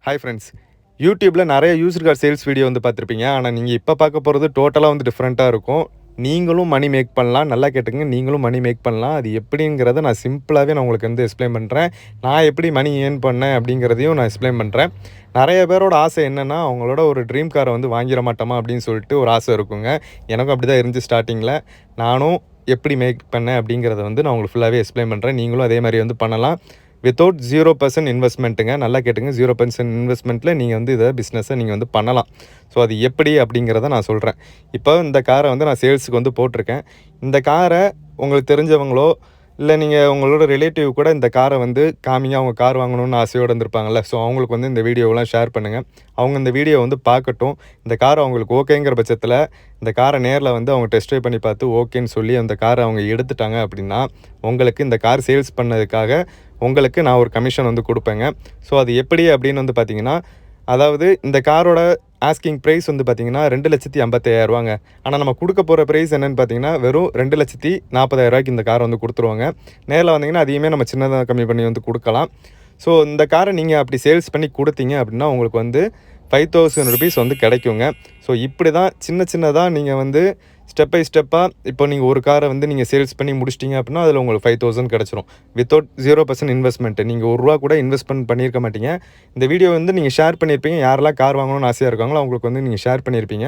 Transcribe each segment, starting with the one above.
Hi friends, யூடியூப்பில் நிறைய used car sales video வந்து பார்த்துருப்பீங்க. ஆனால் நீங்கள் இப்போ பார்க்க போகிறது டோட்டலாக வந்து டிஃப்ரெண்ட்டாக இருக்கும். நீங்களும் மணி மேக் பண்ணலாம். நல்லா கேட்டுங்க, நீங்களும் மணி மேக் பண்ணலாம். அது எப்படிங்கிறத நான் சிம்பிளாகவே நான் உங்களுக்கு வந்து எக்ஸ்பிளைன் பண்ணுறேன். நான் எப்படி மணி ஏர்ன் பண்ணேன் அப்படிங்கிறதையும் நான் எக்ஸ்பிளைன் பண்ணுறேன். நிறைய பேரோட ஆசை என்னென்னா, அவங்களோட ஒரு ட்ரீம் காரை வந்து வாங்கிட மாட்டோமா அப்படின்னு சொல்லிட்டு ஒரு ஆசை இருக்குங்க. எனக்கும் அப்படி தான் இருந்துச்சு ஸ்டார்டிங்கில். நானும் எப்படி மேக் பண்ணேன் அப்படிங்கிறத வந்து நான் உங்களுக்கு ஃபுல்லாகவே எக்ஸ்பிளைன் பண்ணுறேன். நீங்களும் அதே மாதிரி வந்து பண்ணலாம். வித்தவுட் 0% இன்வெஸ்ட்மெண்ட்டுங்க. நல்லா கேட்டுங்க, 0% இன்வெஸ்ட்மெண்ட்டில் நீங்கள் வந்து இதை பிஸ்னஸை நீங்கள் வந்து பண்ணலாம். ஸோ அது எப்படி அப்படிங்கிறத நான் சொல்கிறேன். இப்போ இந்த காரை வந்து நான் சேல்ஸுக்கு வந்து போட்டிருக்கேன். இந்த காரை உங்களுக்கு தெரிஞ்சவங்களோ இல்லை நீங்கள் உங்களோட ரிலேட்டிவ் கூட இந்த காரை வந்து காமிங்க, அவங்க கார் வாங்கணும்னு ஆசையோடு இருந்திருப்பாங்கள்ல. ஸோ அவங்களுக்கு வந்து இந்த வீடியோவெலாம் ஷேர் பண்ணுங்கள். அவங்க இந்த வீடியோ வந்து பார்க்கட்டும். இந்த காரை அவங்களுக்கு ஓகேங்கிற பட்சத்தில் இந்த காரை நேரில் வந்து அவங்க டெஸ்ட் ட்ரைவ் பண்ணி பார்த்து ஓகேன்னு சொல்லி அந்த காரை அவங்க எடுத்துட்டாங்க அப்படின்னா, உங்களுக்கு இந்த கார் சேல்ஸ் பண்ணதுக்காக உங்களுக்கு நான் ஒரு கமிஷன் வந்து கொடுப்பேங்க. ஸோ அது எப்படி அப்படின்னு வந்து பார்த்தீங்கன்னா, அதாவது இந்த காரோட ஆஸ்கிங் ப்ரைஸ் வந்து பார்த்தீங்கன்னா 2,55,000 ஆனால் நம்ம கொடுக்க போகிற ப்ரைஸ் என்னென்னு பார்த்தீங்கன்னா வெறும் 2,40,000 இந்த காரை வந்து கொடுத்துருவாங்க. நேரில் வந்தீங்கன்னா அதையுமே நம்ம சின்னதாக கம்மி பண்ணி வந்து கொடுக்கலாம். ஸோ இந்த காரை நீங்கள் அப்படி சேல்ஸ் பண்ணி கொடுத்தீங்க அப்படின்னா உங்களுக்கு வந்து 5,000 ருபீஸ் வந்து கிடைக்குங்க. ஸோ இப்படி தான் சின்னதாக நீங்கள் வந்து ஸ்டெப் பை ஸ்டெப்பாக இப்போ நீங்கள் ஒரு காரை வந்து நீங்கள் சேல்ஸ் பண்ணி முடிச்சிட்டிங்க அப்படின்னா அதில் உங்களுக்கு 5,000 கிடச்சிரும். Without 0% investment. நீங்கள் ₹1 கூட இன்வெஸ்ட்மெண்ட் பண்ணியிருக்க மாட்டீங்க. இந்த வீடியோ வந்து நீங்கள் ஷேர் பண்ணியிருப்பீங்க. யாரெல்லாம் கார் வாங்கணும்னு ஆசையாக இருக்காங்களோ அவங்களுக்கு வந்து நீங்கள் ஷேர் பண்ணியிருப்பீங்க.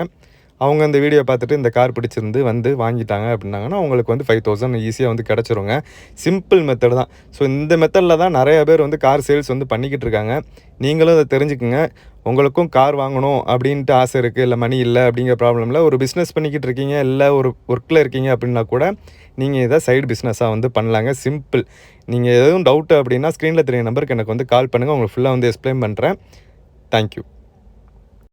அவங்க அந்த வீடியோ பார்த்துட்டு இந்த கார் பிடிச்சிருந்து வந்து வாங்கிட்டாங்க அப்படின்னாங்கன்னா அவங்களுக்கு வந்து 5,000 ஈஸியாக வந்து கிடச்சிருங்க. சிம்பிள் மெத்தட் தான். ஸோ இந்த மெத்தடில் தான் நிறைய பேர் வந்து கார் சேல்ஸ் வந்து பண்ணிக்கிட்டு இருக்காங்க. நீங்களும் அதை தெரிஞ்சுக்குங்க. உங்களுக்கும் கார் வாங்கணும் அப்படின்ட்டு ஆசை இருக்குது, இல்லை மணி இல்லை அப்படிங்கிற ப்ராப்ளமில் ஒரு பிஸ்னஸ் பண்ணிக்கிட்டு இருக்கீங்க, இல்லை ஒரு ஒர்க்கில் இருக்கீங்க அப்படின்னா கூட நீங்கள் இதை சைடு பிஸ்னஸாக வந்து பண்ணலாங்க. சிம்பிள். நீங்கள் எதுவும் டவுட்டு அப்படின்னா ஸ்க்ரீனில் தெரிய நம்பருக்கு எனக்கு வந்து கால் பண்ணுங்கள். உங்களுக்கு ஃபுல்லாக வந்து எக்ஸ்பிளைன் பண்ணுறேன். தேங்க்யூ.